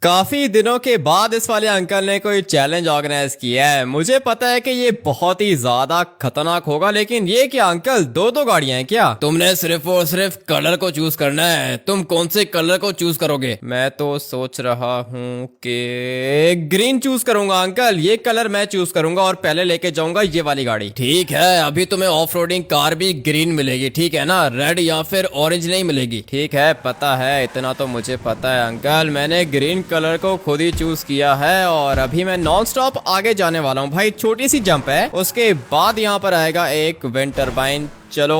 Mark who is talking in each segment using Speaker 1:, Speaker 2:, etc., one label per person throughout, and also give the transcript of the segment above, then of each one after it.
Speaker 1: काफी दिनों के बाद इस वाले अंकल ने कोई चैलेंज ऑर्गेनाइज किया है। मुझे पता है कि ये बहुत ही ज्यादा खतरनाक होगा, लेकिन ये क्या अंकल, दो दो गाड़ियां हैं क्या?
Speaker 2: तुमने सिर्फ और सिर्फ कलर को चूज करना है। तुम कौन से कलर को चूज करोगे?
Speaker 1: मैं तो सोच रहा हूँ कि ग्रीन चूज करूंगा अंकल। ये कलर मैं चूज करूंगा और पहले लेके जाऊंगा ये वाली गाड़ी।
Speaker 2: ठीक है, अभी तुम्हें ऑफ रोडिंग कार भी ग्रीन मिलेगी, ठीक है ना? रेड या फिर ऑरेंज नहीं मिलेगी।
Speaker 1: ठीक है, पता है, इतना तो मुझे पता है अंकल। मैंने ग्रीन कलर को खुद ही चूज किया है और अभी मैं नॉन स्टॉप आगे जाने वाला हूँ भाई। छोटी सी जंप है, उसके बाद यहाँ पर आएगा एक विंड टर्बाइन। चलो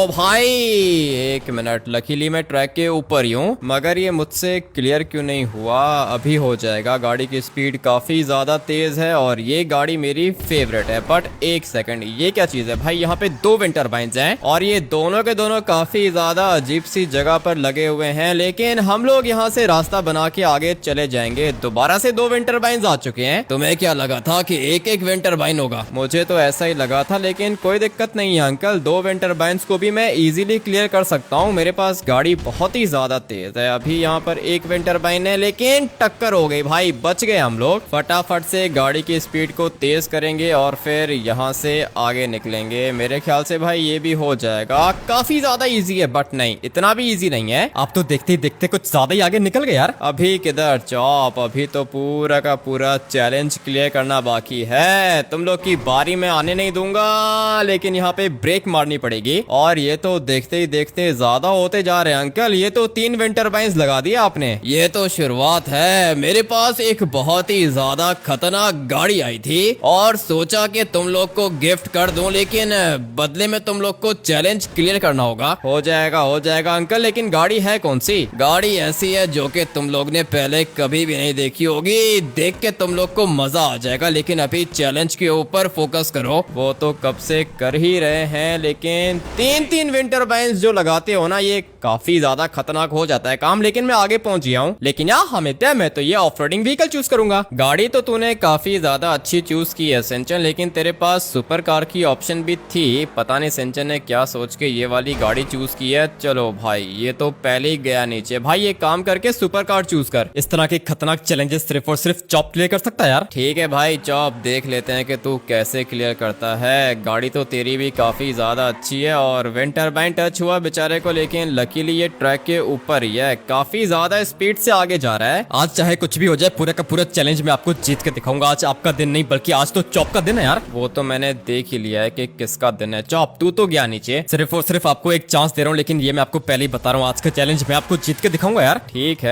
Speaker 1: भाई, एक मिनट, लकीली मैं ट्रैक के ऊपर ही हूँ, मगर ये मुझसे क्लियर क्यों नहीं हुआ? अभी हो जाएगा। गाड़ी की स्पीड काफी ज्यादा तेज है और ये गाड़ी मेरी फेवरेट है। बट एक सेकंड, ये क्या चीज है भाई? यहाँ पे दो विंड टर्बाइन्स हैं और ये दोनों के दोनों काफी ज्यादा अजीब सी जगह पर लगे हुए हैं, लेकिन हम लोग यहाँ से रास्ता बना के आगे चले जाएंगे। दोबारा से दो विंड टर्बाइन्स आ चुके हैं।
Speaker 2: तुम्हें क्या लगा था कि एक एक विंड टर्बाइन होगा?
Speaker 1: मुझे तो ऐसा ही लगा था, लेकिन कोई दिक्कत नहीं है अंकल। दो विंड टर्बाइन्स को भी मैं इजीली क्लियर कर सकता हूँ। मेरे पास गाड़ी बहुत ही ज्यादा तेज है। अभी यहाँ पर एक विंड टर्बाइन है, लेकिन टक्कर हो गई भाई, बच गए हम लोग। फटाफट से गाड़ी की स्पीड को तेज करेंगे और फिर यहाँ से आगे निकलेंगे। मेरे ख्याल से भाई ये भी हो जाएगा। काफी ज्यादा इजी है, बट नहीं, इतना भी इजी नहीं है। आप तो देखते ही देखते कुछ ज्यादा ही आगे निकल गए यार। अभी किधर चॉप, अभी तो पूरा का पूरा चैलेंज क्लियर करना बाकी है। तुम लोग की बारी में आने नहीं दूंगा, लेकिन यहाँ पे ब्रेक मारनी पड़ेगी। और ये तो देखते ही देखते ज्यादा होते जा रहे हैं अंकल। ये तो 3 विंड टर्बाइन्स लगा दिया आपने।
Speaker 2: ये तो शुरुआत है। मेरे पास एक बहुत ही ज्यादा खतरनाक गाड़ी आई थी और सोचा कि तुम लोग को गिफ्ट कर दूं, लेकिन बदले में तुम लोग को चैलेंज क्लियर करना होगा।
Speaker 1: हो जाएगा अंकल, लेकिन गाड़ी है कौन सी?
Speaker 2: गाड़ी ऐसी है जो कि तुम लोग ने पहले कभी भी नहीं देखी होगी। देख के तुम लोग को मजा आ जाएगा, लेकिन अभी चैलेंज के ऊपर फोकस करो।
Speaker 1: वो तो कब से कर ही रहे हैं, लेकिन तीन विंड टर्बाइन्स जो लगाते हो ना, ये काफी ज्यादा खतरनाक हो जाता है काम। लेकिन मैं आगे पहुंच गया हूँ। लेकिन यार हमें मैं तो ये ऑफ रोडिंग व्हीकल चूज करूंगा। गाड़ी तो तूने काफी ज्यादा अच्छी चूज की है सिंचन, लेकिन तेरे पास सुपर कार की ऑप्शन भी थी। पता नहीं सिंचन ने क्या सोच के ये वाली गाड़ी चूज की है। चलो भाई, ये तो पहले ही गया नीचे। भाई ये काम करके सुपर कार चूज कर। इस तरह के खतरनाक चैलेंजेस सिर्फ और सिर्फ चॉप क्लियर कर सकता है यार। ठीक है भाई चॉप, देख लेते हैं कि तू कैसे क्लियर करता है। गाड़ी तो तेरी भी काफी ज्यादा अच्छी है और विंड टर्बाइन टच हुआ बेचारे को, लेकिन लकीली ये ट्रैक के ऊपर ही है। काफी ज्यादा स्पीड से आगे जा रहा है। आज चाहे कुछ भी हो जाए, पूरा का पूरा चैलेंज मैं आपको जीत के दिखाऊंगा। आज आपका दिन नहीं, बल्कि आज तो चॉप का दिन है यार। वो तो मैंने देख ही लिया है कि किसका दिन है। चॉप, तू तो गया नीचे। सिर्फ और सिर्फ आपको एक चांस दे रहा हूँ, लेकिन ये मैं आपको पहले ही बता रहा हूँ, आज का चैलेंज मैं आपको जीत के दिखाऊंगा यार। ठीक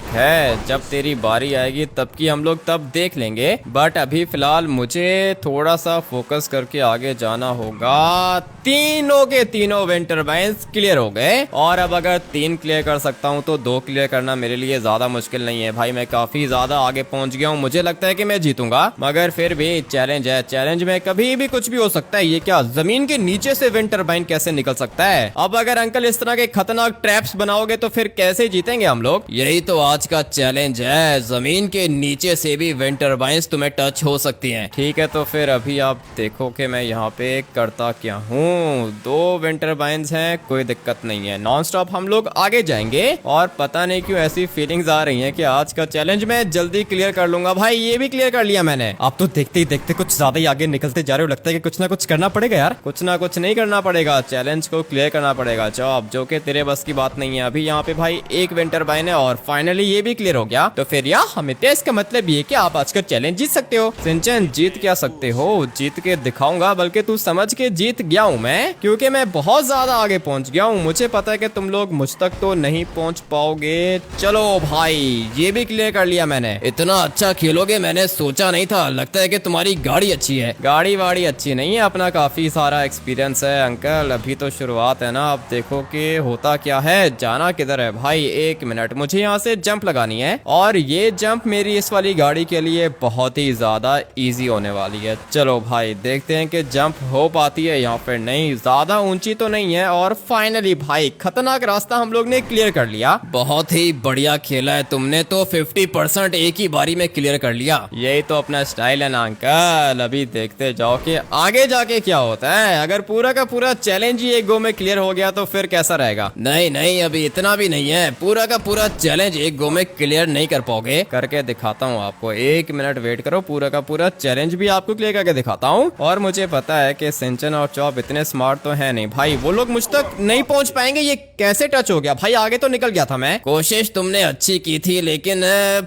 Speaker 1: है, जब तेरी बारी आएगी तब की हम लोग तब देख लेंगे। बट अभी फिलहाल मुझे थोड़ा सा फोकस करके आगे जाना होगा। तीनों के तीनों विंड टर्बाइन्स क्लियर हो गए और अब अगर 3 क्लियर कर सकता हूँ तो 2 क्लियर करना मेरे लिए ज्यादा मुश्किल नहीं है भाई। मैं काफी ज्यादा आगे पहुंच गया हूँ। मुझे लगता है कि मैं जीतूंगा, मगर फिर भी चैलेंज है। चैलेंज में कभी भी कुछ भी हो सकता है। ये क्या, जमीन के नीचे से विंड टर्बाइन कैसे निकल सकता है? अब अगर अंकल इस तरह के खतरनाक ट्रैप्स बनाओगे तो फिर कैसे जीतेंगे हम लोग?
Speaker 2: यही तो आज का चैलेंज है। जमीन के नीचे से भी विंड टर्बाइन्स तुम्हें टच हो सकती हैं।
Speaker 1: ठीक है, तो फिर अभी आप देखो कि मैं यहाँ पे करता क्या हूँ। 2 विंड टर्बाइन्स हैं, कोई दिक्कत नहीं है। नॉन स्टॉप हम लोग आगे जाएंगे और पता नहीं क्यों ऐसी फीलिंग्स आ रही हैं कि आज का चैलेंज मैं जल्दी क्लियर कर लूंगा। भाई ये भी क्लियर कर लिया मैंने। आप तो देखते ही देखते कुछ ज्यादा ही आगे निकलते जा रहे हो। लगता है कि कुछ ना कुछ करना पड़ेगा यार। कुछ ना कुछ नहीं करना पड़ेगा, चैलेंज को क्लियर करना पड़ेगा जॉब, जो कि तेरे बस की बात नहीं है। अभी यहाँ पे भाई एक विंड टर्बाइन है और फाइनली ये भी क्लियर हो गया। तो फिर यार हमें इसका मतलब ये कि आप आज का चैलेंज जीत सकते हो। सिंचन, जीत क्या सकते हो? जीत के दिखाऊंगा, बल्कि तू समझ के जीत गया हूँ मैं, क्योंकि मैं बहुत ज्यादा आगे पहुंच गया हूँ। मुझे पता है कि तुम लोग मुझ तक तो नहीं पहुंच पाओगे। चलो भाई, ये भी क्लियर कर लिया मैंने।
Speaker 2: इतना अच्छा खेलोगे मैंने सोचा नहीं था। लगता है कि तुम्हारी गाड़ी अच्छी है।
Speaker 1: गाड़ी वाड़ी अच्छी नहीं है, अपना काफी सारा एक्सपीरियंस है अंकल। अभी तो शुरुआत है ना। अब देखो कि होता क्या है। जाना किधर है भाई? एक मिनट, मुझे यहाँ से जंप लगानी है और ये जंप मेरी इस वाली गाड़ी के लिए बहुत ही ज्यादा इजी होने वाली है। चलो भाई, देखते हैं कि जंप हो पाती है या फिर नहीं। कहीं ज्यादा ऊंची तो नहीं है। और फाइनली भाई खतरनाक रास्ता हम लोग ने क्लियर कर लिया।
Speaker 2: बहुत ही बढ़िया खेला है तुमने तो, 50% एक ही बारी में क्लियर कर लिया।
Speaker 1: यही तो अपना स्टाइल है ना अंकल। अभी देखते जाओ कि आगे जाके क्या होता है। अगर पूरा का पूरा चैलेंज ही एक गो में क्लियर हो गया तो फिर कैसा रहेगा।
Speaker 2: नहीं नहीं, अभी इतना भी नहीं है, पूरा का पूरा चैलेंज एक गो में क्लियर नहीं कर पाओगे।
Speaker 1: करके दिखाता हूँ आपको, 1 मिनट वेट करो। पूरा का पूरा चैलेंज भी आपको क्लियर करके दिखाता हूँ। और मुझे पता है कि सिंचन और चॉप इतने स्मार्ट तो है नहीं भाई, वो लोग मुझ तक नहीं पहुंच पाएंगे। ये कैसे टच हो गया भाई, आगे तो निकल गया था मैं।
Speaker 2: कोशिश तुमने अच्छी की थी लेकिन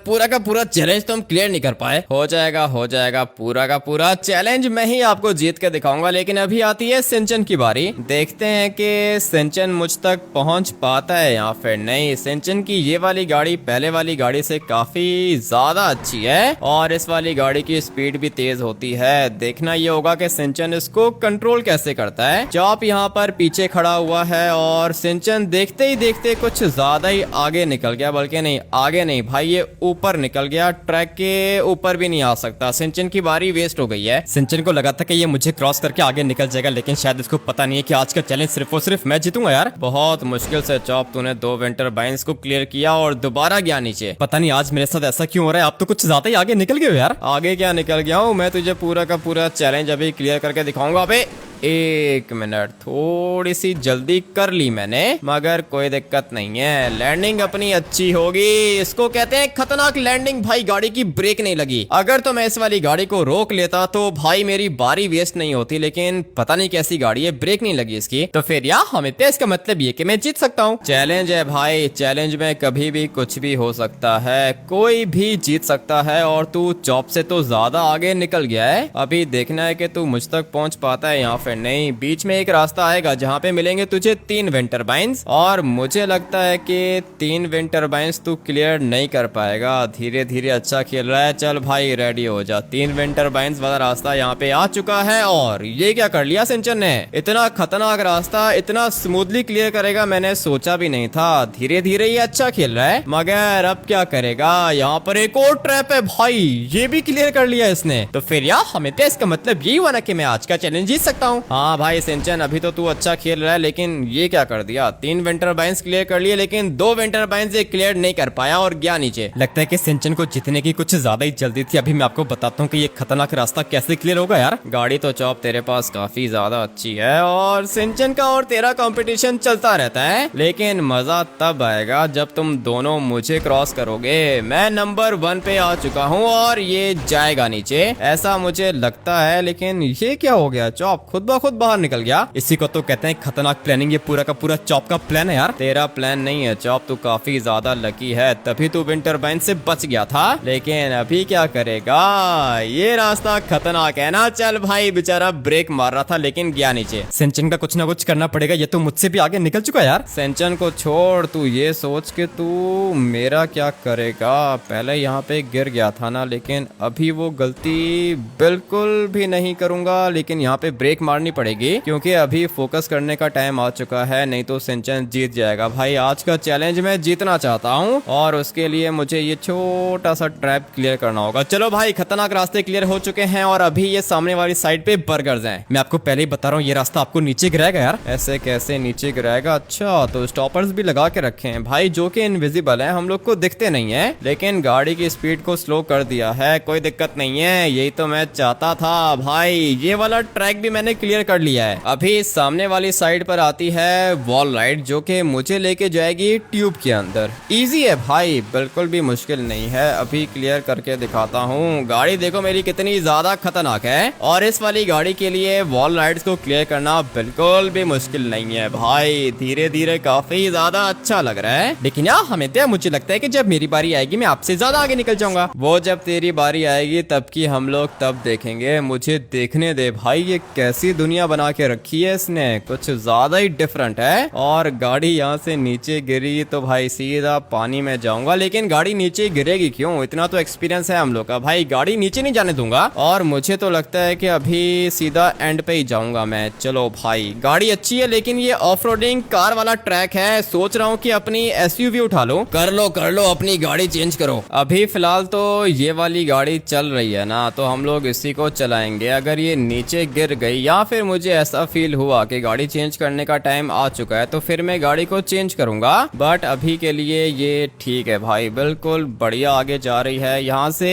Speaker 2: पूरा का पूरा चैलेंज तुम क्लियर नहीं कर पाए।
Speaker 1: हो जाएगा पूरा का पूरा चैलेंज मैं ही आपको जीत के दिखाऊंगा। लेकिन अभी आती है सिंचन की बारी। देखते हैं कि सिंचन मुझ तक पहुंच पाता है या फिर नहीं। सिंचन की ये वाली गाड़ी पहले वाली गाड़ी से काफी ज्यादा अच्छी है और इस वाली गाड़ी की स्पीड भी तेज होती है। देखना ये होगा कि सिंचन इसको कंट्रोल कैसे करता है। चॉप यहाँ पर पीछे खड़ा हुआ है और सिंचन देखते ही देखते कुछ ज्यादा ही आगे निकल गया। बल्कि नहीं, आगे नहीं भाई, ये ऊपर निकल गया। ट्रैक के ऊपर भी नहीं आ सकता। सिंचन की बारी वेस्ट हो गई है। सिंचन को लगा था कि ये मुझे क्रॉस करके आगे निकल जाएगा, लेकिन शायद इसको पता नहीं है कि आज का चैलेंज सिर्फ और सिर्फ मैं जीतूंगा यार। बहुत मुश्किल से चॉप तूने 2 विंटर बाइंस को क्लियर किया और दोबारा गया नीचे। पता नहीं आज मेरे साथ ऐसा क्यों हो रहा है। आप तो कुछ ज्यादा ही आगे निकल गए हो यार। आगे क्या निकल गया हूँ मैं, तुझे पूरा का पूरा चैलेंज अभी क्लियर करके दिखाऊंगा। अबे 1 मिनट, थोड़ी सी जल्दी कर ली मैंने, मगर कोई दिक्कत नहीं है। लैंडिंग अपनी अच्छी होगी। इसको कहते हैं खतरनाक लैंडिंग। भाई गाड़ी की ब्रेक नहीं लगी। अगर तो मैं इस वाली गाड़ी को रोक लेता तो भाई मेरी बारी वेस्ट नहीं होती, लेकिन पता नहीं कैसी गाड़ी है, ब्रेक नहीं लगी इसकी। तो फिर यार हमें तो इसका मतलब ये कि मैं जीत सकता हूँ। चैलेंज है भाई, चैलेंज में कभी भी कुछ भी हो सकता है, कोई भी जीत सकता है। और तू चॉप से तो ज्यादा आगे निकल गया है। अभी देखना है कि तू मुझ तक पहुंच पाता है या फिर नहीं। बीच में एक रास्ता आएगा जहाँ पे मिलेंगे तुझे 3 विंड टर्बाइंस और मुझे लगता है कि 3 विंड टर्बाइंस तू क्लियर नहीं कर पाएगा। धीरे धीरे अच्छा खेल रहा है। चल भाई रेडी हो जा। 3 विंड टर्बाइंस वाला रास्ता यहाँ पे आ चुका है। और ये क्या कर लिया सिंचन ने, इतना खतरनाक रास्ता इतना स्मूथली क्लियर करेगा मैंने सोचा भी नहीं था। धीरे धीरे ये अच्छा खेल रहा है, मगर अब क्या करेगा। यहाँ पर एक और ट्रैप है भाई, ये भी क्लियर कर लिया इसने। तो फिर यार हमें तो इसका मतलब यही हुआ ना कि मैं आज का चैलेंज जीत सकता हूँ। हाँ भाई सिंचन, अभी तो तू अच्छा खेल रहा है, लेकिन ये क्या कर दिया। 3 विंटर बाइंस क्लियर कर लिए, लेकिन 2 विंटर बाइंस क्लियर नहीं कर पाया और गया नीचे। लगता है कि सिंचन को जीतने की कुछ ज्यादा ही जल्दी थी। अभी मैं आपको बताता हूँ कि ये खतरनाक रास्ता कैसे क्लियर होगा यार। गाड़ी तो चॉप तेरे पास काफी ज्यादा अच्छी है और सिंचन का और तेरा कंपटीशन चलता रहता है, लेकिन मजा तब आएगा जब तुम दोनों मुझे क्रॉस करोगे। मैं नंबर 1 पे आ चुका हूँ और ये जाएगा नीचे, ऐसा मुझे लगता है। लेकिन ये क्या हो गया, चॉप खुद ब खुद बाहर निकल गया। इसी को तो कहते हैं खतरनाक प्लानिंग। ये पूरा का पूरा चॉप का प्लान है यार। तेरा प्लान नहीं है चॉप, तू काफी ज्यादा लकी है, तभी तू विंड टर्बाइन से बच गया था। लेकिन अभी क्या करेगा, ये रास्ता खतरनाक है ना। चल भाई, बेचारा ब्रेक मार रहा था लेकिन गया नीचे। सिंचन का कुछ ना कुछ करना पड़ेगा, ये तो मुझसे भी आगे निकल चुका यार। सिंचन को छोड़, तू ये सोच के तू मेरा क्या करेगा। पहले यहाँ पे गिर गया था ना, लेकिन अभी वो गलती बिल्कुल भी नहीं करूंगा। लेकिन यहाँ पे ब्रेक मारनी पड़ेगी क्योंकि अभी फोकस करने का टाइम आ चुका है, नहीं तो सिंचन जीत जाएगा। भाई आज का चैलेंज मैं जीतना चाहता हूँ और उसके लिए मुझे ये छोटा सा ट्रैप क्लियर करना होगा। चलो भाई, खतरनाक रास्ते क्लियर हो चुके हैं और अभी ये सामने वाली साइड पे बर्गर्स हैं। मैं आपको पहले ही बता रहा हूँ, ये रास्ता आपको नीचे गिराएगा यार। ऐसे कैसे नीचे गिराएगा। अच्छा, तो स्टॉपर्स भी लगा के रखे हैं भाई, जो कि इनविजिबल है, हम लोग को दिखते नहीं है, लेकिन गाड़ी की स्पीड को स्लो कर दिया है। कोई दिक्कत नहीं है, यही तो मैं चाहता था भाई। ये वाला ट्रैक भी मैंने क्लियर कर लिया है। अभी सामने वाली साइड पर आती है वॉल राइड, जो कि मुझे लेके जाएगी ट्यूब के अंदर। इजी है भाई, बिल्कुल भी मुश्किल नहीं है। अभी क्लियर करके दिखाता हूँ। गाड़ी देखो मेरी कितनी ज्यादा खतरनाक है और इस वाली गाड़ी के लिए वॉल राइड्स को क्लियर करना बिल्कुल भी मुश्किल नहीं है भाई। धीरे धीरे काफी ज्यादा अच्छा लग रहा है, लेकिन यार हमें तो मुझे लगता है कि जब मेरी बारी आएगी मैं आपसे ज्यादा आगे निकल जाऊंगा। वो जब तेरी बारी आएगी तब की हम लोग तब देखेंगे। मुझे देखने दे भाई, ये कैसी दुनिया बना के रखी है इसने, कुछ ज्यादा ही डिफरेंट है। और गाड़ी यहाँ से नीचे गिरी तो भाई सीधा पानी में जाऊंगा, लेकिन गाड़ी नीचे गिरेगी क्यों, इतना तो एक्सपीरियंस है हम लोग का भाई। गाड़ी नीचे नहीं जाने दूंगा और मुझे तो लगता है कि अभी सीधा एंड पे ही जाऊंगा मैं। चलो भाई, गाड़ी अच्छी है लेकिन ये ऑफ रोडिंग कार वाला ट्रैक है। सोच रहा हूँ कि अपनी SUV उठा लो।
Speaker 2: कर लो, अपनी गाड़ी चेंज करो।
Speaker 1: अभी फिलहाल तो ये वाली गाड़ी चल रही है ना, तो हम लोग इसी को चलाएंगे। अगर ये नीचे गिर गई या या फिर मुझे ऐसा फील हुआ कि गाड़ी चेंज करने का टाइम आ चुका है तो फिर मैं गाड़ी को चेंज करूंगा। बट अभी के लिए ये ठीक है भाई, बिल्कुल बढ़िया आगे जा रही है। यहाँ से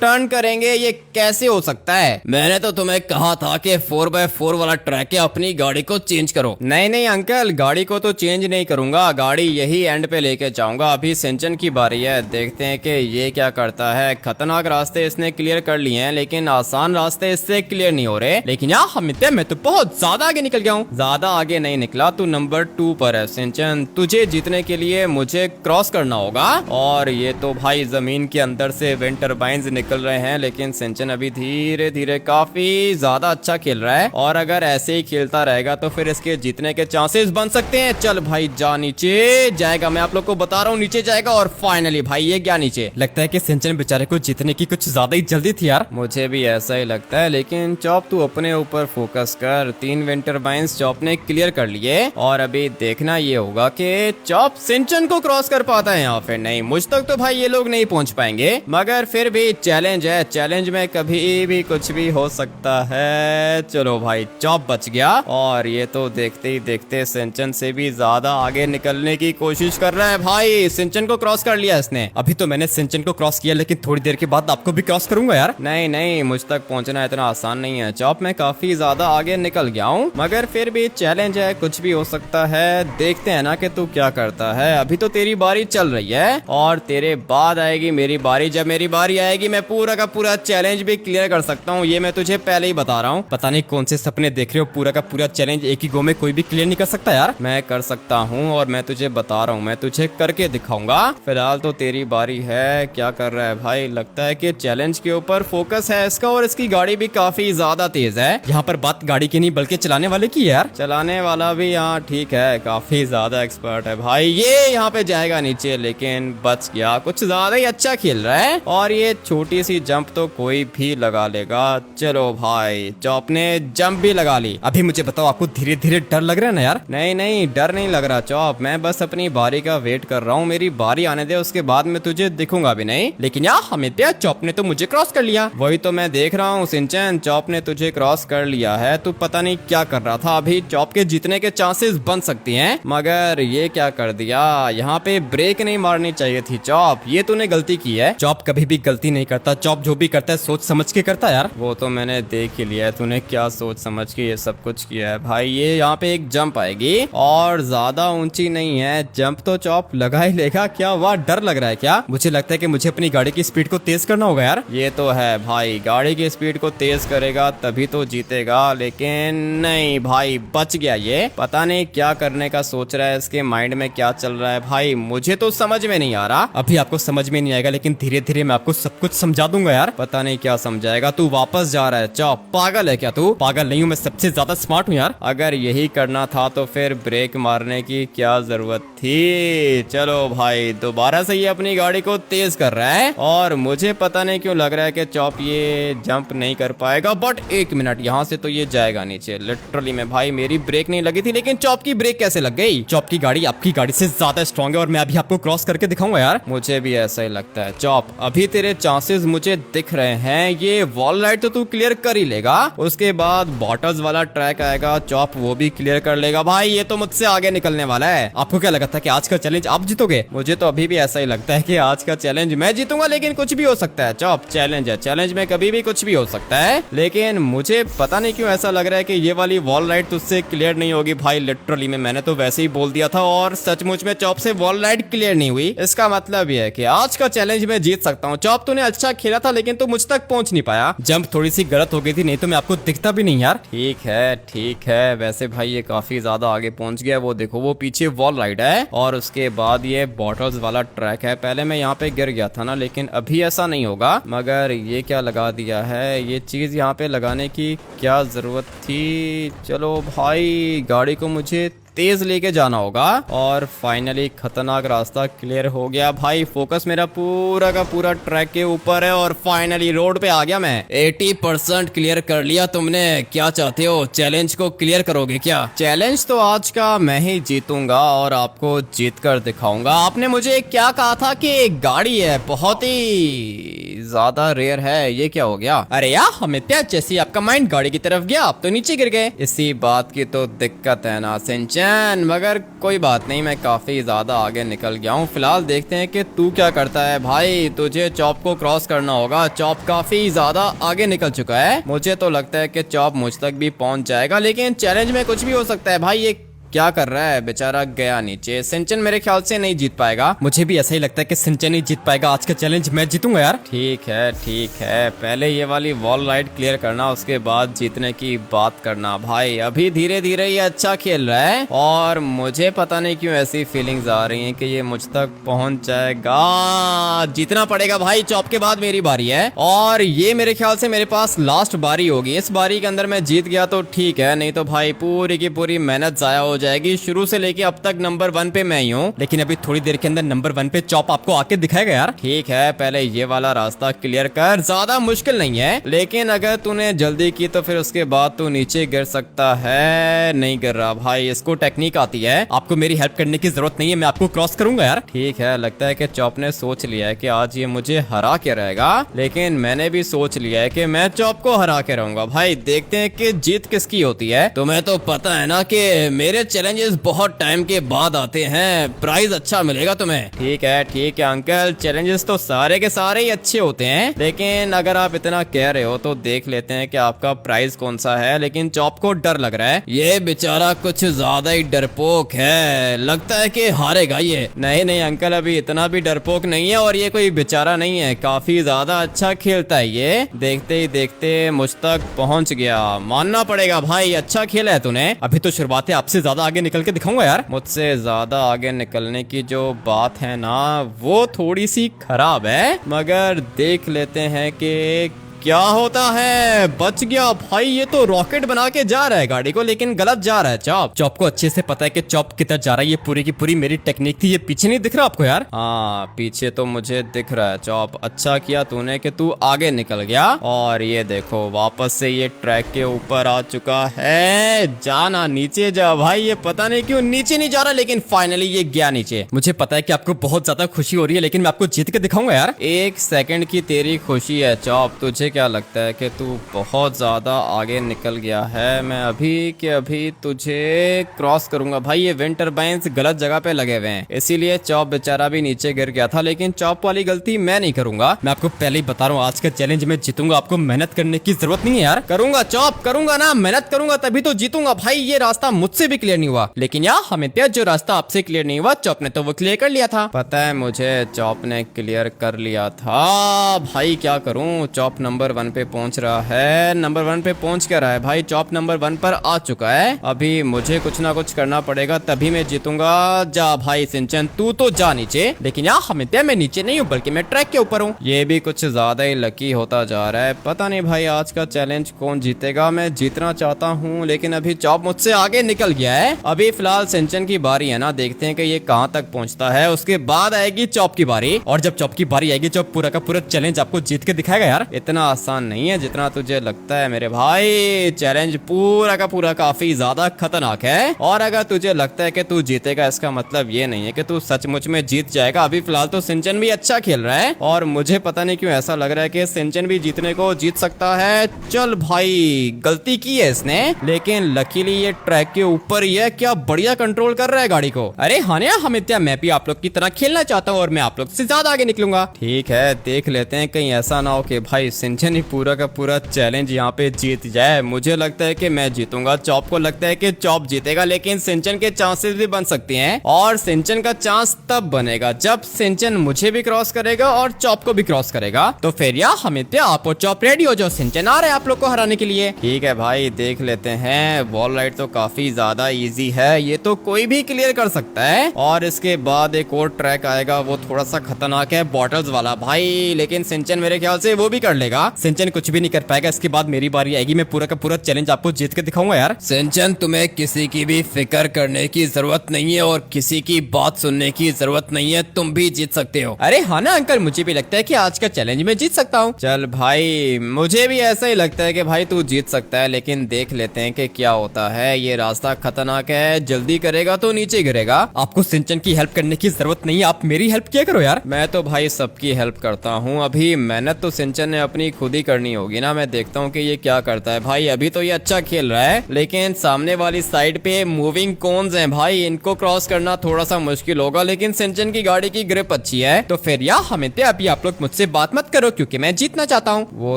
Speaker 1: टर्न करेंगे, ये कैसे हो सकता है?
Speaker 2: मैंने तो तुम्हें कहा था कि 4x4 वाला ट्रैक है, अपनी गाड़ी को चेंज करो।
Speaker 1: नहीं नहीं अंकल, गाड़ी को तो चेंज नहीं करूंगा, गाड़ी यही एंड पे लेके जाऊंगा। अभी सिंचन की बारी है, देखते हैं कि ये क्या करता है। खतरनाक रास्ते इसने क्लियर कर लिए हैं लेकिन आसान रास्ते इससे क्लियर नहीं हो रहे। लेकिन यार हमिते, मैं तो बहुत ज्यादा आगे निकल गया हूँ। ज्यादा आगे नहीं निकला, तू नंबर 2 पर है सिंचन। तुझे जीतने के लिए मुझे क्रॉस करना होगा। और ये तो भाई जमीन के अंदर से विंड टर्बाइंस निकल रहे हैं, लेकिन सिंचन अभी धीरे धीरे काफी ज्यादा अच्छा खेल रहा है। और अगर ऐसे ही खेलता रहेगा तो फिर इसके जीतने के चांसेस बन सकते हैं। चल भाई जा, नीचे जाएगा, मैं आप लोग को बता रहा हूँ नीचे जाएगा। और फाइनली भाई ये गया नीचे। लगता है कि सिंचन बेचारे को जीतने की कुछ ज्यादा ही जल्दी थी यार। मुझे भी ऐसा ही लगता है, लेकिन चॉप तू अपने ऊपर फोकस कर। 3 विंड टर्बाइंस चॉप ने क्लियर कर लिए और अभी देखना ये होगा कि चॉप सिंचन को क्रॉस कर पाता है या फिर नहीं। मुझ तक तो भाई ये लोग नहीं पहुंच पाएंगे, मगर फिर भी चैलेंज है, चैलेंज में कभी भी कुछ भी हो सकता है। चलो भाई चॉप बच गया और ये तो देखते ही देखते सिंचन से भी ज्यादा आगे निकलने की कोशिश कर रहा है। भाई सिंचन को क्रॉस कर लिया इसने। अभी तो मैंने सिंचन को क्रॉस किया, लेकिन थोड़ी देर के बाद आपको भी क्रॉस करूंगा यार। नहीं नहीं, मुझ तक पहुंचना इतना आसान नहीं है चॉप, मैं काफी ज्यादा आगे निकल गया हूँ। मगर फिर भी चैलेंज है, कुछ भी हो सकता है। देखते हैं ना कि तू क्या करता है। अभी तो तेरी बारी चल रही है और तेरे बाद आएगी मेरी बारी। जब मेरी बारी आएगी मैं पूरा का पूरा चैलेंज भी क्लियर कर सकता हूँ, ये मैं तुझे पहले ही बता रहा हूँ। पता नहीं कौन से सपने देख रहे हो, पूरा का पूरा चैलेंज एक ही गो में कोई भी क्लियर नहीं कर सकता यार। मैं कर सकता हूँ और मैं तुझे बता रहा हूँ, मैं तुझे करके दिखाऊंगा। फिलहाल तो तेरी बारी है। क्या कर रहा है भाई? लगता है कि चैलेंज के ऊपर फोकस है इसका और इसकी गाड़ी भी काफी ज्यादा तेज है। यहाँ पर बात गाड़ी की नहीं बल्कि चलाने वाले की है यार। चलाने वाला भी यहाँ ठीक है, काफी ज्यादा एक्सपर्ट है भाई। ये यहाँ पे जाएगा नीचे लेकिन बच गया, कुछ ज्यादा ही अच्छा खेल रहा है। और ये छोटी सी जंप तो कोई भी लगा लेगा। चलो भाई चॉप ने जंप भी लगा ली। अभी मुझे बताओ, आपको धीरे धीरे डर लग रहा है ना यार? नहीं नहीं, डर नहीं लग रहा चॉप, मैं बस अपनी बारी का वेट कर रहा हूँ। मेरी बारी आने दे, उसके बाद मैं तुझे दिखूंगा भी नहीं। लेकिन यार हमें चॉप ने तो मुझे क्रॉस कर लिया। वही तो मैं देख रहा हूँ सिंचन, चॉप ने तुझे क्रॉस कर लिया है। तू पता नहीं क्या कर रहा था। अभी चॉप के जीतने के चांसेस बन सकती हैं, मगर ये क्या कर दिया। यहाँ पे ब्रेक नहीं मारनी चाहिए थी चॉप, ये तूने गलती की है। चॉप कभी भी गलती नहीं करता, चॉप जो भी करता है सोच समझ के करता है यार। वो तो मैंने देख ही लिया है, तूने क्या सोच समझ के ये सब कुछ किया है भाई। ये यहाँ पे एक जंप आएगी और ज्यादा ऊंची नहीं है, जंप तो चॉप लगा ही लेगा। क्या वाह, डर लग रहा है क्या? मुझे लगता है कि मुझे अपनी गाड़ी की स्पीड को तेज करना होगा यार। ये तो है भाई, गाड़ी की स्पीड को तेज करेगा तभी तो जीतेगा। लेकिन नहीं भाई, बच गया। ये पता नहीं क्या करने का सोच रहा है, इसके माइंड में क्या चल रहा है भाई, मुझे तो समझ में नहीं आ रहा। अभी आपको समझ में नहीं आएगा, लेकिन धीरे धीरे मैं आपको सब कुछ समझा दूंगा यार। पता नहीं क्या समझाएगा। तू वापस जा रहा है चॉप, पागल है क्या तू? पागल नहीं हूँ, मैं सबसे ज्यादा स्मार्ट हूँ यार। अगर यही करना था तो फिर ब्रेक मारने की क्या जरूरत थी। चलो भाई दोबारा से ये अपनी गाड़ी को तेज कर रहा है और मुझे पता नहीं क्यों लग रहा है कि चॉप ये जंप नहीं कर पाएगा। बट एक मिनट, यहाँ से तो ये जाएगा नीचे। लिटरली में भाई मेरी ब्रेक नहीं लगी थी, लेकिन चॉप की ब्रेक कैसे लग गई? चॉप की गाड़ी आपकी गाड़ी से ज्यादा स्ट्रॉन्ग है और मैं अभी आपको क्रॉस करके दिखाऊंगा यार। मुझे भी ऐसा ही लगता है चॉप, अभी तेरे चांसेस मुझे दिख रहे हैं। ये वॉल राइड तो तू क्लियर कर ही लेगा, उसके बाद बॉटल्स वाला ट्रैक आएगा, चॉप वो भी क्लियर कर लेगा। भाई ये तो मुझसे आगे निकलने वाला है। आपको क्या लगा था कि आज का चैलेंज आप जीतोगे? मुझे तो अभी भी ऐसा ही लगता है कि आज का चैलेंज मैं जीतूंगा, लेकिन कुछ भी हो सकता है चॉप। चैलेंज है, चैलेंज में कभी भी कुछ भी हो सकता है। लेकिन मुझे पता नहीं क्यों ऐसा लग रहा है कि ये वाली वॉल राइड तुझसे क्लियर नहीं होगी भाई। लिटरली में मैंने तो वैसे ही बोल दिया था और सचमुच में चॉप से वॉल राइड क्लियर नहीं हुई। इसका मतलब ये है कि आज का चैलेंज मैं जीत सकता हूँ। चॉप तूने अच्छा खेला था, लेकिन तू मुझ तक पहुंच नहीं पाया। जंप थोड़ी सी गलत हो गई थी, नहीं तो मैं आपको दिखता भी नहीं यार। ठीक है ठीक है, वैसे भाई ये काफी ज्यादा आगे पहुंच गया। वो देखो, वो पीछे वॉल राइड है और उसके बाद ये बॉटल्स वाला ट्रैक है। पहले मैं यहाँ पे गिर गया था ना, लेकिन अभी ऐसा नहीं होगा। मगर ये क्या लगा दिया है, ये चीज यहाँ पे लगाने की क्या जरूरत थी। चलो भाई गाड़ी को मुझे तेज लेके जाना होगा और फाइनली खतरनाक रास्ता क्लियर हो गया। भाई फोकस मेरा पूरा का पूरा ट्रैक के ऊपर है और फाइनली रोड पे आ गया मैं।
Speaker 2: 80% क्लियर कर लिया तुमने। क्या चाहते हो, चैलेंज को क्लियर करोगे क्या?
Speaker 1: चैलेंज तो आज का मैं ही जीतूंगा और आपको जीत कर दिखाऊंगा। आपने मुझे क्या कहा था कि एक गाड़ी है बहुत ही
Speaker 2: ज्यादा रेयर है। ये क्या हो गया?
Speaker 1: अरे यार अमित्या, जैसे ही आपका माइंड गाड़ी की तरफ गया आप तो नीचे गिर गए।
Speaker 2: इसी बात की तो दिक्कत है ना सिंचन, मगर कोई बात नहीं, मैं काफी ज्यादा आगे निकल गया हूँ। फिलहाल देखते हैं कि तू क्या करता है। भाई तुझे चॉप को क्रॉस करना होगा। चॉप काफी ज्यादा आगे निकल चुका है। मुझे तो लगता है कि चॉप मुझ तक भी पहुंच जाएगा, लेकिन चैलेंज में कुछ भी हो सकता है। भाई ये क्या कर रहा है? बेचारा गया नीचे। सिंचन मेरे ख्याल से नहीं जीत पाएगा।
Speaker 1: मुझे भी ऐसा ही लगता है कि सिंचन ही जीत पाएगा आज का चैलेंज। मैं जीतूंगा यार।
Speaker 2: ठीक है, पहले ये वाली वॉल राइड क्लियर करना, उसके बाद जीतने की बात करना। भाई अभी धीरे धीरे ये अच्छा खेल रहा है और मुझे पता नहीं क्यों ऐसी फीलिंग्स आ रही हैं कि ये मुझ तक पहुंच जाएगा। जीतना पड़ेगा भाई। चॉप के बाद मेरी बारी है और ये मेरे ख्याल से मेरे पास लास्ट बारी होगी। इस बारी के अंदर मैं जीत गया तो ठीक है, नहीं तो भाई पूरी की पूरी मेहनत जाया हो जाएगी। शुरू से लेके अब तक नंबर 1 पे मैं ही हूँ,
Speaker 1: लेकिन अभी थोड़ी देर के अंदर नंबर 1 पे चॉप आपको आके दिखाएगा यार।
Speaker 2: ठीक है, पहले ये वाला रास्ता क्लियर कर। ज्यादा मुश्किल नहीं है, लेकिन अगर तूने जल्दी की तो फिर उसके बाद तू नीचे गिर सकता है। नहीं गिर रहा भाई, इसको टेक्निक आती है।
Speaker 1: आपको मेरी हेल्प करने की जरूरत नहीं है, मैं आपको क्रॉस करूंगा यार।
Speaker 2: ठीक है, लगता है कि चॉप ने सोच लिया है कि आज ये मुझे हरा के रहेगा, लेकिन मैंने भी सोच लिया है कि मैं चॉप को हरा के रहूंगा। भाई देखते हैं कि जीत किसकी होती है। तुम्हें तो पता है ना कि मेरे चैलेंजेस बहुत टाइम के बाद आते हैं, प्राइज अच्छा मिलेगा तुम्हें। ठीक है अंकल, चैलेंजेस तो सारे के सारे ही अच्छे होते हैं, लेकिन अगर आप इतना कह रहे हो तो देख लेते हैं कि आपका प्राइज कौन सा है। लेकिन चॉप को डर लग रहा है, ये बेचारा कुछ ज्यादा ही डरपोक है, लगता है कि हारेगा ये। नहीं अंकल, अभी इतना भी डरपोक नहीं है और ये कोई बेचारा नहीं है, काफी ज्यादा अच्छा खेलता है ये। देखते ही देखते मुझ तक पहुंच गया, मानना पड़ेगा भाई, अच्छा खेला है तूने।
Speaker 1: अभी तो शुरुआत है, आपसे ज्यादा आगे निकल के दिखाऊंगा यार।
Speaker 2: मुझसे ज्यादा आगे निकलने की जो बात है ना, वो थोड़ी सी खराब है, मगर देख लेते हैं कि क्या होता है। बच गया भाई, ये तो रॉकेट बना के जा रहा है गाड़ी को, लेकिन गलत जा रहा है चॉप।
Speaker 1: चॉप को अच्छे से पता है कि चॉप किधर जा रहा है, ये पूरी की पूरी मेरी टेक्निक थी। ये पीछे नहीं दिख रहा आपको यार?
Speaker 2: हाँ पीछे तो मुझे दिख रहा है चॉप। अच्छा किया तूने कि तू आगे निकल गया। और ये देखो वापस से ये ट्रैक के ऊपर आ चुका है। जाना नीचे जा भाई, ये पता नहीं क्यों नीचे नहीं जा रहा, लेकिन फाइनली ये गया नीचे।
Speaker 1: मुझे पता है कि आपको बहुत ज्यादा खुशी हो रही है, लेकिन मैं आपको जीत के दिखाऊंगा यार।
Speaker 2: 1 सेकंड की तेरी खुशी है चॉप, तुझे क्या लगता है कि तू बहुत ज्यादा आगे निकल गया है? मैं अभी के अभी तुझे क्रॉस करूंगा। भाई ये विंड टर्बाइन्स गलत जगह पे लगे हुए हैं, इसीलिए चॉप बेचारा भी नीचे गिर गया था, लेकिन चॉप वाली गलती मैं नहीं करूंगा।
Speaker 1: मैं आपको पहले ही बता रहा हूँ, आज का चैलेंज में जीतूंगा। आपको मेहनत करने की जरूरत नहीं है यार।
Speaker 2: करूंगा चॉप, करूंगा ना, मेहनत करूंगा तभी तो जीतूंगा। भाई ये रास्ता मुझसे भी क्लियर नहीं हुआ,
Speaker 1: लेकिन यार अमित्या, जो रास्ता आपसे क्लियर नहीं हुआ चॉप ने तो वो क्लियर कर लिया था।
Speaker 2: पता है मुझे, चॉप ने क्लियर कर लिया था। भाई क्या करूं, चॉप नंबर 1 पे पहुंच रहा है। नंबर 1 पे पहुंच क्या रहा है भाई? चॉप नंबर 1 पर आ चुका है। अभी मुझे कुछ ना कुछ करना पड़ेगा, तभी मैं जीतूंगा। जा भाई सिंचन, तू तो जा नीचे।
Speaker 1: लेकिन यार अमित्या, मैं नीचे नहीं हूँ, बल्कि मैं ट्रैक के ऊपर हूँ।
Speaker 2: ये भी कुछ ज्यादा ही लकी होता जा रहा है। पता नहीं भाई आज का चैलेंज कौन जीतेगा। मैं जीतना चाहता हूँ, लेकिन अभी चॉप मुझसे आगे निकल गया है। अभी फिलहाल सिंचन की बारी है ना, देखते हैं कि ये कहाँ तक पहुंचता है, उसके बाद आएगी चॉप की बारी।
Speaker 1: और जब चॉप की बारी आएगी, चॉप पूरा का पूरा चैलेंज आपको जीत के दिखाएगा यार।
Speaker 2: इतना आसान नहीं है जितना तुझे लगता है मेरे भाई। चैलेंज पूरा का पूरा काफी ज्यादा खतरनाक है, और अगर तुझे लगता है कि तू जीतेगा, इसका मतलब ये नहीं है कि तू सचमुच में जीत जाएगा। अभी फिलहाल तो सिंचन भी अच्छा खेल रहा है, और मुझे पता नहीं क्यों ऐसा लग रहा है कि सिंचन भी जीतने को जीत सकता है। चल भाई, गलती की है इसने, लेकिन लकीली ये ट्रैक के ऊपर ही है। क्या बढ़िया कंट्रोल कर रहा है गाड़ी को।
Speaker 1: अरे हाँ अमित्या, मैं भी आप लोग की तरह खेलना चाहता हूँ और मैं आप लोग से ज्यादा आगे निकलूंगा।
Speaker 2: ठीक है, देख लेते हैं, कहीं ऐसा ना हो कि भाई सिंचन ही पूरा का पूरा चैलेंज यहाँ पे जीत जाए। मुझे लगता है कि मैं जीतूंगा, चॉप को लगता है कि चॉप जीतेगा, लेकिन सिंचन के चांसेस भी बन सकते हैं। और सिंचन का चांस तब बनेगा जब सिंचन मुझे भी क्रॉस करेगा और चॉप को भी क्रॉस करेगा।
Speaker 1: तो फिर यार अमित्या, आप और चॉप रेडी हो जाओ, सिंचन आ रहे हैं आप लोग को हराने के लिए।
Speaker 2: ठीक है भाई, देख लेते हैं। वॉल राइड तो काफी ज्यादा इजी है, ये तो कोई भी क्लियर कर सकता है। और इसके बाद एक और ट्रैक आएगा, वो थोड़ा सा खतरनाक है, बॉटल्स वाला भाई, लेकिन सिंचन मेरे ख्याल से वो भी कर लेगा।
Speaker 1: सिंचन कुछ भी नहीं कर पाएगा। इसके बाद मेरी बारी आएगी, मैं पूरा का पूरा चैलेंज आपको जीत के दिखाऊंगा यार।
Speaker 2: सिंचन, तुम्हें किसी की भी फिक्र करने की जरूरत नहीं है और किसी की बात सुनने की जरूरत नहीं है, तुम भी जीत सकते हो।
Speaker 1: अरे हाँ ना अंकल, मुझे भी लगता है कि आज का चैलेंज में जीत सकता हूँ। चल भाई, मुझे भी ऐसा ही लगता है कि भाई तू जीत सकता है, लेकिन देख लेते हैं कि क्या होता है। ये रास्ता खतरनाक है, जल्दी करेगा तो नीचे गिरेगा। आपको सिंचन की हेल्प करने की जरूरत नहीं है, आप मेरी हेल्प किया करो यार। मैं तो भाई सबकी हेल्प करता हूँ। अभी मेहनत तो सिंचन ने अपनी खुद ही करनी होगी ना। मैं देखता हूँ कि ये क्या करता है। भाई अभी तो ये अच्छा खेल रहा है, लेकिन सामने वाली साइड पे मूविंग कोन्स हैं भाई, इनको क्रॉस करना थोड़ा सा मुश्किल होगा। लेकिन सिंचन की गाड़ी की ग्रिप अच्छी है, तो फिर यार हमें अभी आप लोग मुझसे बात मत करो, क्योंकि मैं जीतना चाहता हूँ। वो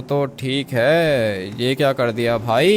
Speaker 1: तो ठीक है, ये क्या कर दिया भाई,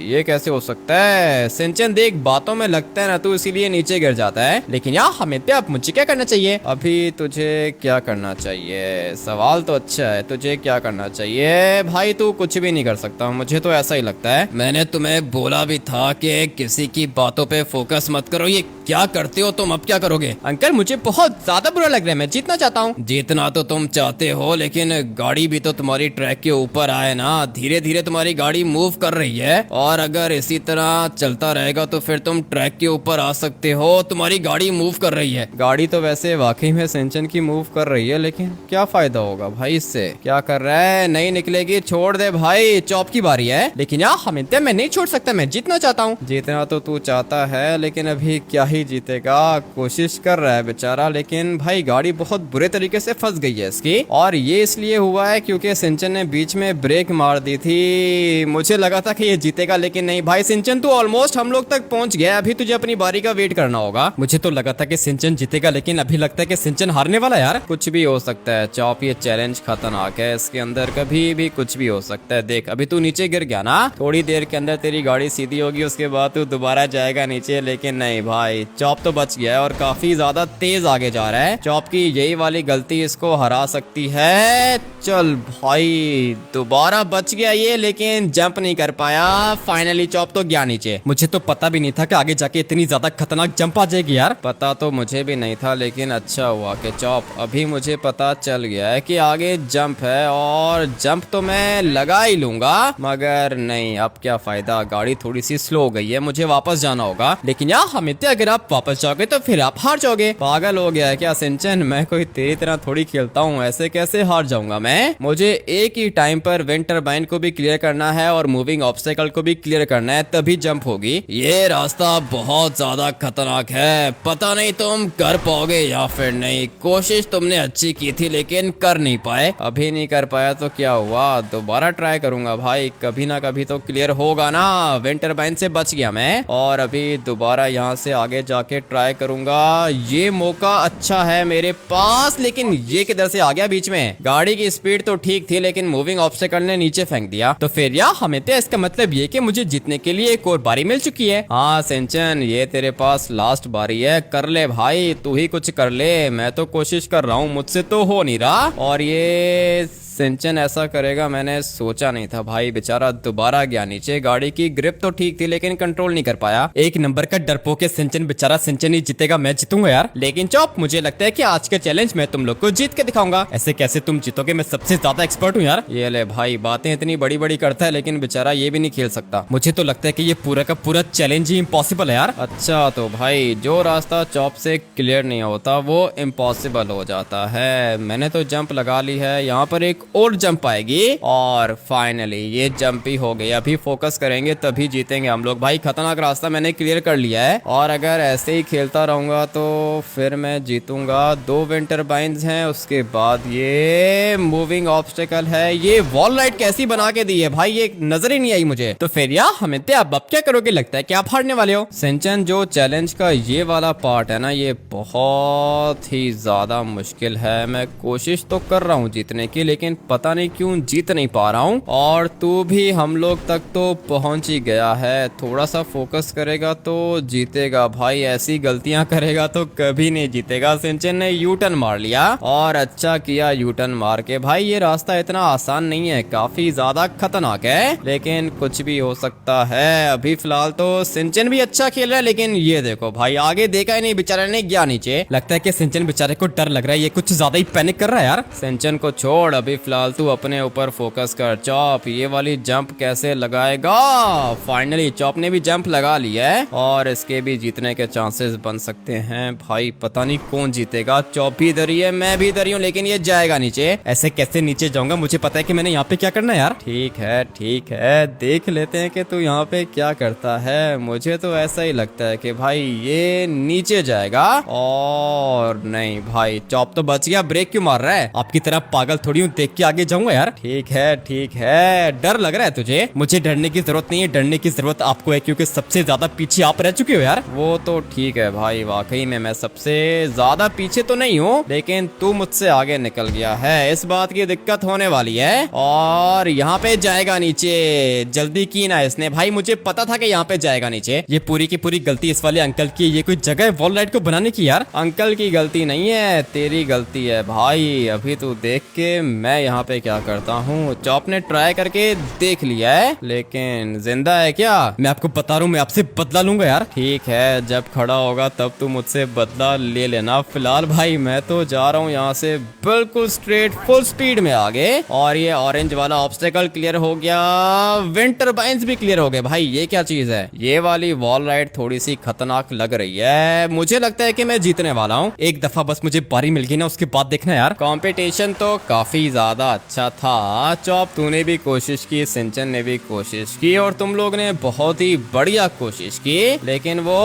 Speaker 1: ये कैसे हो सकता है। सिंचन देख, बातों में लगता है ना तू, इसीलिए नीचे गिर जाता है। लेकिन यार हमें अब मुझे क्या करना चाहिए? अभी तुझे क्या करना चाहिए? सवाल तो अच्छा है, तुझे क्या करना चाहिए? भाई तू कुछ भी नहीं कर सकता, मुझे तो ऐसा ही लगता है।
Speaker 2: मैंने तुम्हें बोला भी था कि किसी की बातों पे फोकस मत करो। ये क्या करते हो तुम? अब क्या करोगे?
Speaker 1: अंकल मुझे बहुत ज्यादा बुरा लग रहा है, मैं जीतना चाहता हूँ।
Speaker 2: जीतना तो तुम चाहते हो, लेकिन गाड़ी भी तो तुम्हारी ट्रैक के ऊपर आए ना। धीरे धीरे तुम्हारी गाड़ी मूव कर रही है, और अगर इसी तरह चलता रहेगा तो फिर तुम ट्रैक के ऊपर आ सकते हो। तुम्हारी गाड़ी मूव कर रही है।
Speaker 1: गाड़ी तो वैसे वाकई में सिंचन की मूव कर रही है, लेकिन क्या फायदा होगा भाई इससे? क्या कर रहा है? नहीं निकलेगी, छोड़ दे भाई, चॉप की बारी है। लेकिन यार हमें मैं नहीं छोड़ सकता, मैं जीतना चाहता हूँ। जीतना तो तू चाहता है, लेकिन अभी क्या ही जीतेगा। कोशिश कर रहा है बेचारा, लेकिन भाई गाड़ी बहुत बुरे तरीके से फंस गई है इसकी। और ये इसलिए हुआ है क्योंकि सिंचन ने बीच में ब्रेक मार दी थी। मुझे लगा था कि ये जीतेगा, लेकिन नहीं भाई। सिंचन तू ऑलमोस्ट हम लोग तक पहुंच गया, अभी तुझे अपनी बारी का वेट करना होगा। मुझे तो लगा था कि सिंचन जीतेगा, लेकिन अभी लगता है कि सिंचन हारने वाला है यार। कुछ भी हो सकता है चॉप, ये चैलेंज खतरनाक है, इसके अंदर कभी भी कुछ भी हो सकता है। देख अभी तू नीचे गिर गया ना, थोड़ी देर के अंदर तेरी गाड़ी सीधी होगी, उसके बाद तू दोबारा जाएगा नीचे। लेकिन नहीं भाई, चॉप तो बच गया है और काफी ज्यादा तेज आगे जा रहा है। चॉप की यही वाली गलती इसको हरा सकती है। चल भाई, दोबारा बच गया ये, लेकिन जंप नहीं कर पाया। फाइनली चॉप तो गया नीचे। मुझे तो पता भी नहीं था कि आगे जाके इतनी ज्यादा खतरनाक जंप आ जाएगी यार। पता तो मुझे भी नहीं था, लेकिन अच्छा हुआ कि चॉप, अभी मुझे पता चल गया है कि आगे जंप है, और जंप तो मैं लगा ही लूंगा। मगर नहीं, अब क्या फायदा, गाड़ी थोड़ी सी स्लो हो गई है, मुझे वापस जाना होगा। लेकिन यार हमित, अगर आप वापस जाओगे तो फिर आप हार जाओगे। पागल हो गया है क्या सिंचन? मैं कोई तेरी तरह थोड़ी खेलता हूँ, ऐसे कैसे हार जाऊंगा मैं? मुझे एक ही टाइम पर विंड टरबाइन को भी क्लियर करना है और मूविंग ऑब्स्टेकल को भी क्लियर करना है, तभी जंप होगी।
Speaker 2: ये रास्ता बहुत ज्यादा खतरनाक है, पता नहीं तुम कर पाओगे या फिर नहीं। कोशिश तुमने अच्छी की थी, लेकिन कर नहीं पाए।
Speaker 1: अभी नहीं कर पाया तो क्या हुआ, दोबारा ट्राई करूंगा भाई, कभी ना कभी तो क्लियर होगा ना। विंड टरबाइन से बच गया मैं, और अभी दोबारा यहाँ से आगे जाके ट्राई करूंगा। ये मौका अच्छा है मेरे पास, लेकिन ये किधर से आ गया बीच में? गाड़ी की स्पीड तो ठीक थी, लेकिन मूविंग ऑब्स्टेकल ने नीचे फेंक दिया। तो फिर यार हमें इसका मतलब ये कि मुझे जीतने के लिए एक और बारी मिल चुकी है। हाँ सिंचन, ये तेरे पास लास्ट बारी है, कर ले भाई, तू ही कुछ कर ले। मैं तो कोशिश कर रहा हूँ, मुझसे तो हो नहीं रहा। और ये सिंचन ऐसा करेगा मैंने सोचा नहीं था भाई। बेचारा दोबारा गया नीचे। गाड़ी की ग्रिप तो ठीक थी, लेकिन कंट्रोल नहीं कर पाया। एक नंबर का डरपोक है सिंचन, बेचारा सिंचन ही जीतेगा, मैं जीतूंगा यार। लेकिन चॉप, मुझे लगता है कि आज का चैलेंज मैं तुम लोग को जीत के दिखाऊंगा। ऐसे कैसे तुम जीतोगे? मैं सबसे ज्यादा एक्सपर्ट हूँ यार। ये ले भाई, बातें इतनी बड़ी बड़ी करता है, लेकिन बेचारा ये भी नहीं खेल सकता। मुझे तो लगता है कि ये पूरा का पूरा चैलेंज ही इम्पॉसिबल है यार। अच्छा तो भाई, जो रास्ता चॉप से क्लियर नहीं होता वो इम्पॉसिबल हो जाता है। मैंने तो जंप लगा ली है, यहाँ पर एक और जंप आएगी, और फाइनली ये जंप ही हो गई। अभी फोकस करेंगे तभी जीतेंगे हम लोग भाई। खतरनाक रास्ता मैंने क्लियर कर लिया है, और अगर ऐसे ही खेलता रहूंगा तो फिर मैं जीतूंगा। 2 विंड टरबाइन्स हैं, उसके बाद ये मूविंग ऑब्स्टेकल है। ये वॉल राइड कैसी बना के दी है भाई, ये नजर ही नहीं आई मुझे। तो फिर यार हमें अब क्या करोगे? लगता है कि आप हारने वाले हो। सिंचन, जो चैलेंज का ये वाला पार्ट है ना, ये बहुत ही ज्यादा मुश्किल है। मैं कोशिश तो कर रहा हूँ जीतने की, लेकिन पता नहीं क्यों जीत नहीं पा रहा हूँ। और तू भी हम लोग तक तो पहुंच ही गया है, थोड़ा सा फोकस करेगा तो जीतेगा भाई। ऐसी गलतियां करेगा तो कभी नहीं जीतेगा। सिंचन ने यू टर्न मार लिया, और अच्छा किया यू टर्न मार के। भाई ये रास्ता इतना आसान नहीं है, काफी ज्यादा खतरनाक है, लेकिन कुछ भी हो सकता है। अभी फिलहाल तो सिंचन भी अच्छा खेल रहा है, लेकिन ये देखो भाई, आगे देखा ही नहीं, बेचारे ने गया नीचे। लगता है कि सिंचन बेचारे को डर लग रहा है, ये कुछ ज्यादा ही पैनिक कर रहा है यार। सिंचन को छोड़, अभी फिलहाल तू अपने ऊपर फोकस कर। चॉप ये वाली जंप कैसे लगाएगा? फाइनली चॉप ने भी जंप लगा लिया है और इसके भी जीतने के चांसेस बन सकते हैं। भाई पता नहीं कौन जीतेगा। चॉप भी इधर ही है, मैं भी इधर ही हूँ, लेकिन ये जाएगा नीचे। ऐसे कैसे नीचे जाऊंगा? मुझे पता है कि मैंने यहाँ पे क्या करना है यार। ठीक है, देख लेते हैं कि तू यहाँ पे क्या करता है। मुझे तो ऐसा ही लगता है कि भाई ये नीचे जाएगा। और नहीं भाई, चॉप तो बच गया। ब्रेक क्यों मार रहा है? आपकी तरह पागल थोड़ी हूँ, देख के आगे जाऊंगा यार। ठीक है, डर लग रहा है तुझे? मुझे डरने की जरूरत नहीं है, डरने की जरूरत आपको है, क्योंकि सबसे ज्यादा पीछे आप रह चुके हो यार। वो तो ठीक है भाई, वाकई में मैं सबसे ज्यादा पीछे तो नहीं हूँ, लेकिन तू मुझसे आगे निकल गया है। इस बात की दिक्कत होने वाली है। और यहाँ पे जाएगा नीचे। जल्दी की ना इसने। भाई मुझे पता था कि यहाँ पे जाएगा नीचे। ये पूरी की पूरी गलती इस वाले अंकल की। ये कोई जगह है वॉल राइड को बनाने की यार? अंकल की गलती नहीं है, तेरी गलती है भाई। अभी तू देख के मैं यहाँ पे क्या करता हूँ। चॉप ने ट्राई करके देख लिया है, लेकिन जिंदा है क्या? मैं आपको बता रहा हूँ, मैं आपसे बदला लूंगा यार। ठीक है, जब खड़ा होगा तब तू मुझसे बदला ले लेना। फिलहाल भाई मैं तो जा रहा हूँ यहाँ से बिल्कुल स्ट्रेट फुल स्पीड में आगे। और ये ऑरेंज वाला ऑब्स्टेकल क्लियर हो गया, विंड टर्बाइंस भी क्लियर हो गए। भाई ये क्या चीज है? ये वाली वॉल राइड थोड़ी सी खतरनाक लग रही है। मुझे लगता है कि मैं जीतने वाला हूँ। एक दफा बस मुझे बारी मिल गई ना, उसके बाद देखना यार। कंपटीशन तो काफी ज्यादा अच्छा था। चॉप तूने भी कोशिश की, सिंचन ने भी कोशिश की, और तुम लोग ने बहुत ही बढ़िया कोशिश की, लेकिन वो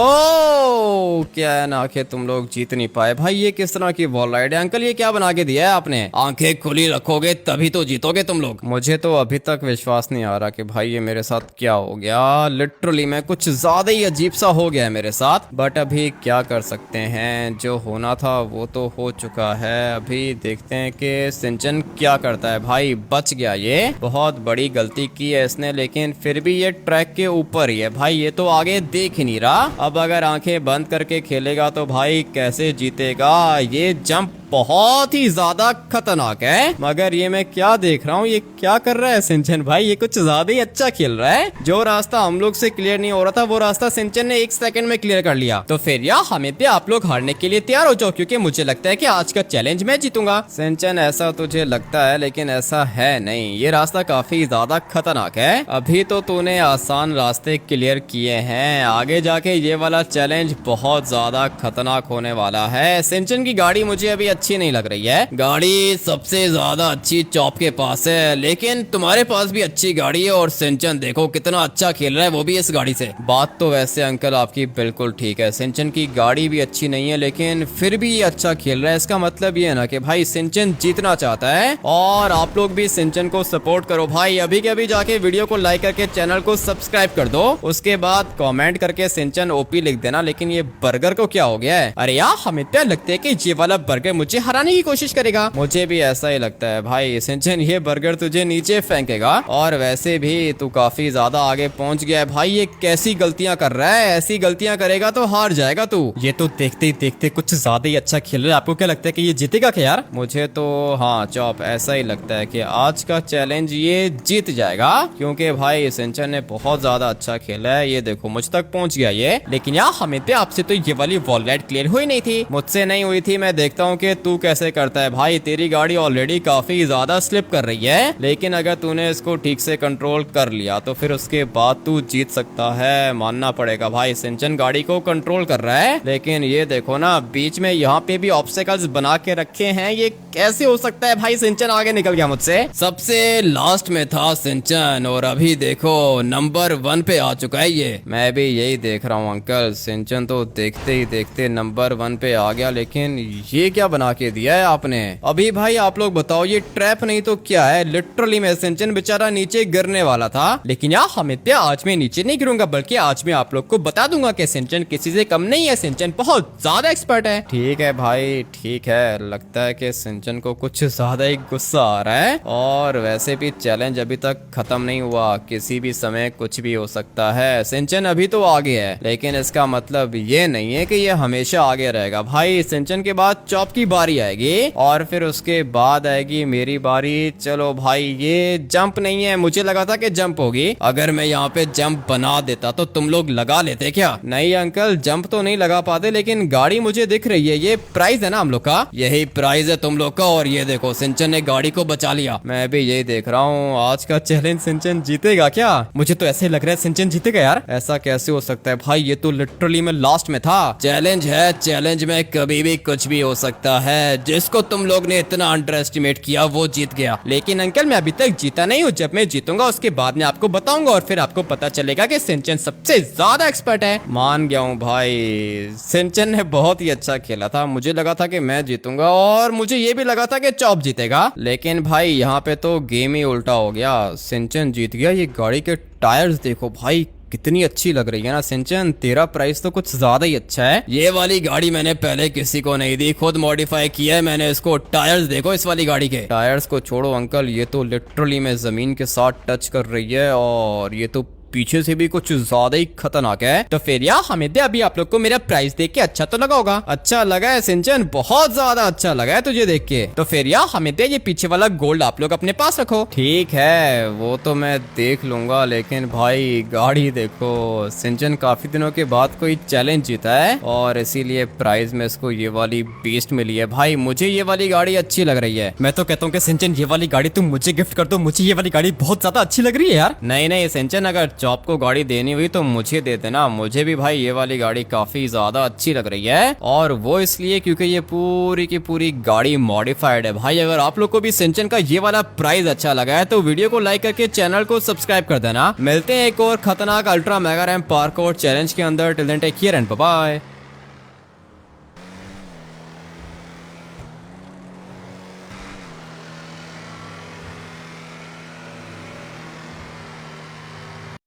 Speaker 1: क्या है ना कि तुम लोग जीत नहीं पाए। भाई ये किस तरह की वॉल राइड है अंकल? ये क्या बना के दिया है आपने? आंखें खुली रखोगे तभी तो जीतोगे तुम लोग। मुझे तो अभी तक विश्वास नहीं आ रहा कि भाई ये मेरे साथ क्या हो गया। लिटरली मैं कुछ ज्यादा ही अजीब सा हो गया है मेरे साथ। बट अभी क्या कर सकते हैं, जो होना था वो तो हो चुका है। अभी देखते हैं कि सिंचन क्या करता है। भाई बच गया, ये बहुत बड़ी गलती की है इसने, लेकिन फिर भी ये ट्रैक के ऊपर ही है। भाई ये तो आगे देख ही नहीं रहा। अब अगर आंखें बंद करके खेलेगा तो भाई कैसे जीतेगा? ये जंप बहुत ही ज्यादा खतरनाक है। मगर ये मैं क्या देख रहा हूँ, ये क्या कर रहा है सिंचन भाई? ये कुछ ज्यादा ही अच्छा खेल रहा है। जो रास्ता हम लोग से क्लियर नहीं हो रहा था, वो रास्ता सिंचन ने 1 सेकंड में क्लियर कर लिया। तो फिर यार हमें पे आप लोग हारने के लिए तैयार हो जाओ, क्योंकि मुझे लगता है कि आज का चैलेंज मैं जीतूंगा। सिंचन ऐसा तुझे लगता है, लेकिन ऐसा है नहीं। ये रास्ता काफी ज्यादा खतरनाक है। अभी तो तूने आसान रास्ते क्लियर किए हैं, आगे जाके ये वाला चैलेंज बहुत ज्यादा खतरनाक होने वाला है। सिंचन की गाड़ी मुझे अभी अच्छी नहीं लग रही है। गाड़ी सबसे ज्यादा अच्छी चॉप के पास है, लेकिन तुम्हारे पास भी अच्छी गाड़ी है। और सिंचन देखो कितना अच्छा खेल रहा है, वो भी इस गाड़ी से। बात तो वैसे अंकल आपकी बिल्कुल ठीक है, सिंचन की गाड़ी भी अच्छी नहीं है, लेकिन फिर भी ये अच्छा खेल रहा है। इसका मतलब ये है ना कि भाई सिंचन जीतना चाहता है। और आप लोग भी सिंचन को सपोर्ट करो भाई। अभी के अभी जाके वीडियो को लाइक करके चैनल को सब्सक्राइब कर दो। उसके बाद कमेंट करके सिंचन ओपी लिख देना। लेकिन ये बर्गर को क्या हो गया है? अरे यार हमें क्या लगता है कि ये वाला बर्गर मुझे हराने की कोशिश करेगा। मुझे भी ऐसा ही लगता है भाई। सिंचन ये बर्गर तुझे नीचे फेंकेगा। और वैसे भी तू काफी ज्यादा आगे पहुंच गया है भाई। ये कैसी गलतियां कर रहा है? ऐसी गलतियां करेगा तो हार जाएगा तू। ये तो देखते ही देखते कुछ ज्यादा ही अच्छा खेल रहा है। आपको क्या लगता है कि ये जीतेगा क्या यार? मुझे तो हाँ चॉप ऐसा ही लगता है कि आज का चैलेंज ये जीत जाएगा, क्योंकि भाई सिंचन ने बहुत ज्यादा अच्छा खेला है। ये देखो मुझ तक पहुंच गया ये। लेकिन यार हमें पे आपसे तो ये वाली वॉल राइड क्लियर हुई नहीं थी। मुझसे नहीं हुई थी। मैं देखता हूँ कि तू कैसे करता है भाई। तेरी गाड़ी ऑलरेडी काफी ज्यादा स्लिप कर रही है, लेकिन अगर तूने इसको ठीक से कंट्रोल कर लिया तो फिर उसके बाद तू जीत सकता है। मानना पड़ेगा भाई, सिंचन गाड़ी को कंट्रोल कर रहा है। लेकिन ये देखो ना, बीच में यहाँ पे भी ऑब्स्टेकल्स बना के रखे हैं। ये कैसे हो सकता है भाई? सिंचन आगे निकल गया मुझसे। सबसे लास्ट में था सिंचन, और अभी देखो नंबर 1 पे आ चुका है ये। मैं भी यही देख रहा हूँ अंकल। सिंचन तो देखते ही देखते नंबर 1 पे आ गया, लेकिन ये क्या बना के दिया है आपने? अभी भाई आप लोग बताओ, ये ट्रैप नहीं तो क्या है? लिटरली मैं सिंचन बेचारा नीचे गिरने वाला था। लेकिन यार हमित आज मैं नीचे नहीं गिरूंगा, बल्कि आज मैं आप लोग को बता दूंगा कि सिंचन किसी से कम नहीं है। सिंचन बहुत ज्यादा एक्सपर्ट है। ठीक है भाई ठीक है, लगता है कि सिंचन को कुछ ज्यादा ही गुस्सा आ रहा है। और वैसे भी चैलेंज अभी तक खत्म नहीं हुआ, किसी भी समय कुछ भी हो सकता है। सिंचन अभी तो आगे है, लेकिन इसका मतलब ये नहीं है कि ये हमेशा आगे रहेगा भाई। सिंचन के बाद चॉप की बारी आएगी और फिर उसके बाद आएगी मेरी बारी। चलो भाई, ये जंप नहीं है, मुझे लगा था कि जंप होगी।
Speaker 2: अगर मैं यहाँ पे जंप बना देता तो तुम लोग लगा लेते क्या?
Speaker 1: नहीं अंकल, जंप तो नहीं लगा पाते, लेकिन गाड़ी मुझे दिख रही है। ये प्राइस है ना हम लोग का?
Speaker 2: यही प्राइस है तुम लोग का। और ये देखो, सिंचन ने गाड़ी को बचा लिया।
Speaker 1: मैं भी यही देख रहा हूँ। आज का चैलेंज सिंचन जीतेगा क्या? मुझे तो ऐसे लग रहा है सिंचन जीतेगा यार। ऐसा कैसे हो सकता है भाई? ये तो लिटरली मैं लास्ट में था।
Speaker 2: चैलेंज है, चैलेंज में कभी भी कुछ भी हो सकता है। जिसको तुम लोग ने इतना अंडर एस्टिमेट किया वो जीत गया।
Speaker 1: लेकिन अंकल, मैं अभी तक जीता नहीं हूँ। जब मैं जीतूंगा उसके बाद मैं आपको बताऊंगा और फिर आपको पता चलेगा कि सिंचन सबसे ज्यादा एक्सपर्ट है। मान गया हूँ भाई, सिंचन ने बहुत ही अच्छा खेला था। मुझे लगा था कि मैं जीतूंगा और मुझे ये भी लगा था कि चॉप जीतेगा, लेकिन भाई यहाँ पे तो गेम ही उल्टा हो गया। सिंचन जीत गया। ये गाड़ी के टायर्स देखो भाई, कितनी अच्छी लग रही है ना सिंचन। तेरा प्राइस तो कुछ ज्यादा ही अच्छा है।
Speaker 2: ये वाली गाड़ी मैंने पहले किसी को नहीं दी, खुद मॉडिफाई किया है मैंने इसको। टायर्स देखो इस वाली गाड़ी के।
Speaker 1: टायर्स को छोड़ो अंकल, ये तो लिटरली में जमीन के साथ टच कर रही है और ये तो पीछे से भी कुछ ज्यादा ही खतरनाक है। तो फिर यार हमें अभी आप लोग को मेरा प्राइस देख के अच्छा तो लगा होगा। अच्छा लगा है सिंचन, बहुत ज्यादा अच्छा लगा है तुझे देख के। तो फिर यार हमें ये पीछे वाला गोल्ड आप लोग अपने पास रखो। ठीक है, वो तो मैं देख लूंगा, लेकिन भाई गाड़ी देखो। सिंचन काफी दिनों के बाद कोई चैलेंज जीता है और इसीलिए प्राइज में इसको ये वाली बीस्ट मिली है। भाई मुझे ये वाली गाड़ी अच्छी लग रही है। मैं तो कहता हूँ कि सिंचन ये वाली गाड़ी तुम मुझे गिफ्ट कर दो। मुझे ये वाली गाड़ी बहुत ज्यादा अच्छी लग रही है यार। नहीं नहीं सिंचन, अगर चॉप को गाड़ी देनी हुई तो मुझे दे देना। मुझे भी भाई ये वाली गाड़ी काफी ज्यादा अच्छी लग रही है और वो इसलिए क्योंकि ये पूरी की पूरी गाड़ी मॉडिफाइड है। भाई अगर आप लोग को भी सिंचन का ये वाला प्राइस अच्छा लगा है तो वीडियो को लाइक करके चैनल को सब्सक्राइब कर देना। मिलते हैं एक और खतरनाक ultra mega ram parkour challenge के अंदर। Till then take care and bye bye.